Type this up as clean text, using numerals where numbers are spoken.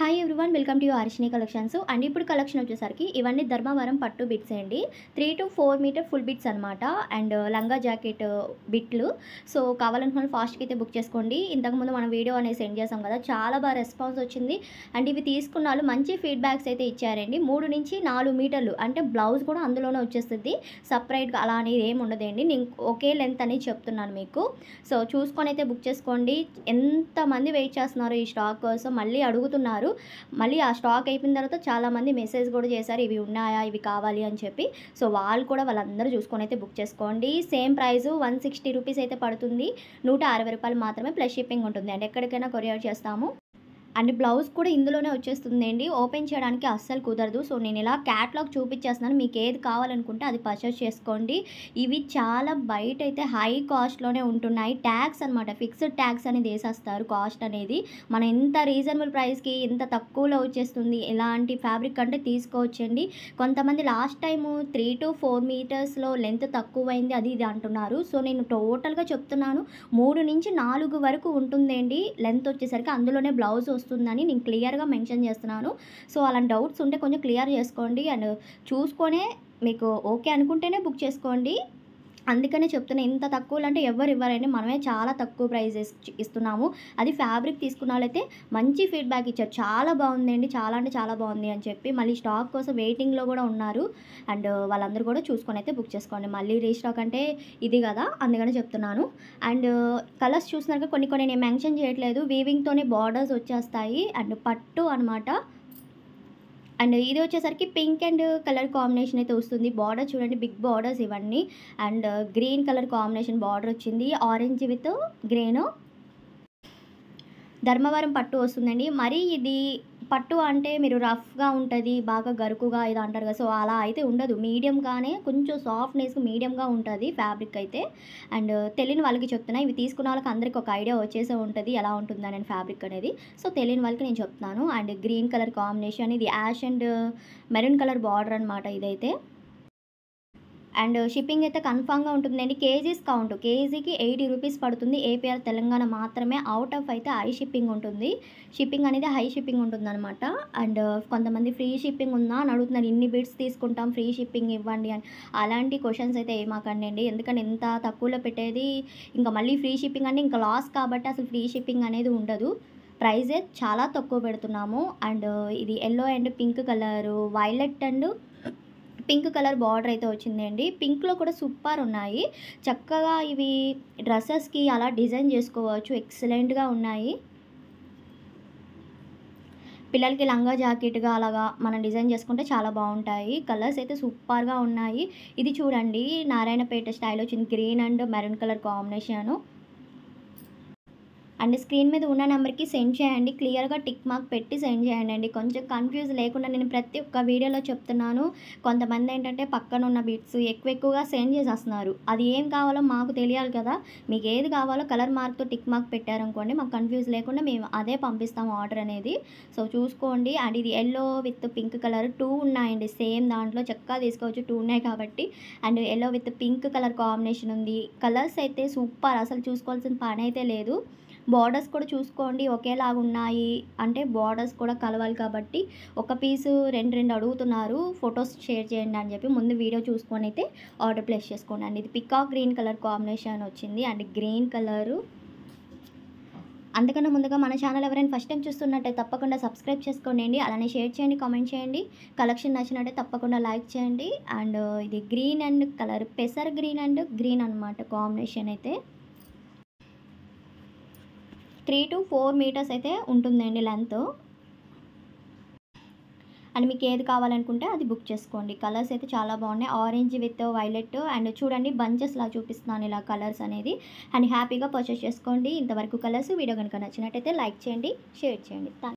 Hi everyone, welcome to Harshini collections. And ఇప్పుడు collection వచ్చేసరికి ఇవన్నీ ధర్మవరం పట్టు బిట్స్ అండి. 3 to 4 మీటర్ ఫుల్ బిట్స్ అనమాట. అండ్ లంగా జాకెట్ బిట్లు. సో కావాలనుకున్న ఫాస్ట్గా అయితే బుక్ చేసుకోండి. ఇంతకుముందు మనం వీడియో అనేది సెండ్ చేసాం కదా, చాలా బాగా రెస్పాన్స్ వచ్చింది. అండ్ ఇవి తీసుకున్న వాళ్ళు మంచి ఫీడ్బ్యాక్స్ అయితే ఇచ్చారండి. 3 నుంచి 4 మీటర్లు అంటే బ్లౌజ్ కూడా అందులోనే వచ్చేస్తుంది. సపరేట్గా అలా అనేది ఏమి ఉండదండి. నేను ఒకే లెంత్ అనేది చెప్తున్నాను మీకు. సో చూసుకొని అయితే బుక్ చేసుకోండి. ఎంతమంది వెయిట్ చేస్తున్నారు ఈ స్టాక్ కోసం, మళ్ళీ అడుగుతున్నారు. మళ్ళీ ఆ స్టాక్ అయిపోయిన తర్వాత చాలామంది మెసేజ్ కూడా చేశారు, ఇవి ఉన్నాయా, ఇవి కావాలి అని చెప్పి. సో వాళ్ళందరూ చూసుకొని అయితే బుక్ చేసుకోండి. సేమ్ ప్రైస్ 160 రూపీస్ అయితే పడుతుంది. 160 రూపాయలు మాత్రమే ప్లస్ షిప్పింగ్ ఉంటుంది. అండ్ ఎక్కడికైనా కొరియర్ చేస్తాము. అండ్ బ్లౌజ్ కూడా ఇందులోనే వచ్చేస్తుందండి. ఓపెన్ చేయడానికి అస్సలు కుదరదు. సో నేను ఇలా క్యాట్లాగ్ చూపించేస్తున్నాను. మీకు ఏది కావాలనుకుంటే అది పర్చేస్ చేసుకోండి. ఇవి చాలా బయట అయితే హై కాస్ట్లోనే ఉంటున్నాయి. ట్యాక్స్ అనమాట, ఫిక్స్డ్ ట్యాక్స్ అనేది వేసేస్తారు. కాస్ట్ అనేది మన ఎంత రీజనబుల్ ప్రైస్కి ఎంత తక్కువలో వచ్చేస్తుంది. ఇలాంటి ఫ్యాబ్రిక్ అంటే తీసుకోవచ్చండి. కొంతమంది లాస్ట్ టైము 3 to 4 మీటర్స్లో లెంత్ తక్కువైంది అది ఇది అంటున్నారు. సో నేను టోటల్గా చెప్తున్నాను, 3 నుంచి 4 వరకు ఉంటుందండి లెంత్ వచ్చేసరికి. అందులోనే బ్లౌజ్ వస్తుందని నేను క్లియర్గా మెన్షన్ చేస్తున్నాను. సో అలాంటి డౌట్స్ ఉంటే కొంచెం క్లియర్ చేసుకోండి. అండ్ చూసుకొనే మీకు ఓకే అనుకుంటేనే బుక్ చేసుకోండి. అందుకనే చెప్తున్నా, ఇంత తక్కువలో అంటే ఎవరు ఇవ్వరండి. మనమే చాలా తక్కువ ప్రైజెస్ ఇస్తున్నాము. అది ఫ్యాబ్రిక్ తీసుకున్న వాళ్ళైతే మంచి ఫీడ్బ్యాక్ ఇచ్చారు, చాలా బాగుందండి, చాలా అంటే చాలా బాగుంది అని చెప్పి. మళ్ళీ స్టాక్ కోసం వెయిటింగ్లో కూడా ఉన్నారు. అండ్ వాళ్ళందరూ కూడా చూసుకొని అయితే బుక్ చేసుకోండి. మళ్ళీ రీస్టాక్ అంటే ఇది కదా, అందుకని చెప్తున్నాను. అండ్ కలర్స్ చూసినాక కొన్ని కొన్ని నేను మెన్షన్ చేయట్లేదు. వీవింగ్తోనే బార్డర్స్ వచ్చేస్తాయి. అండ్ పట్టు అనమాట. అండ్ ఇది వచ్చేసరికి పింక్ అండ్ కలర్ కాంబినేషన్ అయితే వస్తుంది. బార్డర్ చూడండి, బిగ్ బార్డర్స్ ఇవన్నీ. And green colour combination border వచ్చింది. ఆరెంజ్ విత్ గ్రీన్ ధర్మవరం పట్టు వస్తుందండి. మరి ఇది పట్టు అంటే మీరు రఫ్గా ఉంటుంది, బాగా గరుకుగా ఇది అంటారు కదా, సో అలా అయితే ఉండదు. మీడియంగానే కొంచెం సాఫ్ట్నెస్ మీడియంగా ఉంటుంది ఫ్యాబ్రిక్ అయితే. అండ్ తెలియని వాళ్ళకి చెప్తున్నా, ఇవి తీసుకున్న వాళ్ళకి అందరికీ ఒక ఐడియా వచ్చేసే ఉంటుంది ఎలా ఉంటుందని ఫ్యాబ్రిక్ అనేది. సో తెలియని వాళ్ళకి నేను చెప్తున్నాను. అండ్ గ్రీన్ కలర్ కాంబినేషన్, ఇది ash and maroon colour border అనమాట ఇదైతే. అండ్ షిప్పింగ్ అయితే కన్ఫామ్గా ఉంటుందండి. కేజీస్ కౌంట్, కేజీకి 80 రూపీస్ పడుతుంది. ఏపీఆర్ తెలంగాణ మాత్రమే. అవుట్ ఆఫ్ అయితే హై షిప్పింగ్ ఉంటుంది. షిప్పింగ్ అనేది హై షిప్పింగ్ ఉంటుందన్నమాట. అండ్ కొంతమంది ఫ్రీ షిప్పింగ్ ఉందా అని అడుగుతున్నారు. ఇన్ని బిట్స్ తీసుకుంటాం, ఫ్రీ షిప్పింగ్ ఇవ్వండి అని. అలాంటి క్వశ్చన్స్ అయితే ఏమాకండి. ఎందుకంటే ఎంత తక్కువలో పెట్టేది ఇంకా మళ్ళీ ఫ్రీ షిప్పింగ్ అంటే ఇంకా లాస్ కాబట్టి అసలు ఫ్రీ షిప్పింగ్ అనేది ఉండదు. ప్రైజే చాలా తక్కువ పెడుతున్నాము. అండ్ ఇది yellow and pink colour, violet and pink colour border అయితే వచ్చిందండి. పింక్లో కూడా సూపర్ ఉన్నాయి. చక్కగా ఇవి డ్రెస్సెస్కి అలా డిజైన్ చేసుకోవచ్చు. ఎక్సలెంట్గా ఉన్నాయి. పిల్లలకి లంగా జాకెట్గా అలాగా మనం డిజైన్ చేసుకుంటే చాలా బాగుంటాయి. కలర్స్ అయితే సూపర్గా ఉన్నాయి. ఇది చూడండి, నారాయణపేట స్టైల్ వచ్చింది. Green and maroon colour combination. And screen మీద ఉన్న నెంబర్కి సెండ్ చేయండి. క్లియర్గా టిక్ మార్క్ పెట్టి సెండ్ చేయండి అండి. కొంచెం కన్ఫ్యూజ్ లేకుండా నేను ప్రతి ఒక్క వీడియోలో చెప్తున్నాను. కొంతమంది ఏంటంటే పక్కన ఉన్న బిట్స్ ఎక్కువగా సెండ్ చేసేస్తున్నారు. అది ఏం కావాలో మాకు తెలియాలి కదా. మీకు ఏది కావాలో కలర్ మార్క్తో టిక్ మార్క్ పెట్టారనుకోండి, మాకు కన్ఫ్యూజ్ లేకుండా మేము అదే పంపిస్తాము ఆర్డర్ అనేది. సో చూసుకోండి. అండ్ ఇది ఎల్లో విత్ పింక్ కలర్ 2 ఉన్నాయండి. సేమ్ దాంట్లో చక్కగా తీసుకోవచ్చు, 2 ఉన్నాయి కాబట్టి. And yellow with pink colour combination ఉంది. కలర్స్ అయితే సూపర్, అసలు చూసుకోవాల్సిన పని అయితే లేదు. బార్డర్స్ కూడా చూసుకోండి, ఒకేలాగా ఉన్నాయి. అంటే బార్డర్స్ కూడా కలవాలి కాబట్టి ఒక పీసు 2 అడుగుతున్నారు. ఫొటోస్ షేర్ చేయండి అని చెప్పి ముందు వీడియో చూసుకొని అయితే ఆర్డర్ ప్లేస్ చేసుకోండి. అండ్ ఇది పికాక్ గ్రీన్ కలర్ కాంబినేషన్ వచ్చింది. And green colour. అందుకన్నా ముందుగా మన ఛానల్ ఎవరైనా ఫస్ట్ టైం చూస్తున్నట్టయితే తప్పకుండా సబ్స్క్రైబ్ చేసుకోండి. అలానే షేర్ చేయండి, కామెంట్ చేయండి. కలెక్షన్ నచ్చినట్టే తప్పకుండా లైక్ చేయండి. అండ్ ఇది గ్రీన్ అండ్ కలర్ పెసర్ గ్రీన్ అండ్ గ్రీన్ అనమాట కాంబినేషన్ అయితే. 3 to 4 మీటర్స్ అయితే ఉంటుందండి లెంత్. అండ్ మీకు ఏది కావాలనుకుంటే అది బుక్ చేసుకోండి. కలర్స్ అయితే చాలా బాగున్నాయి. Orange with violet. అండ్ చూడండి బంచెస్లా చూపిస్తున్నాను ఇలా కలర్స్ అనేది. అండ్ హ్యాపీగా పర్చేస్ చేసుకోండి. ఇంతవరకు కలర్స్ వీడియో కనుక నచ్చినట్టయితే లైక్ చేయండి, షేర్ చేయండి.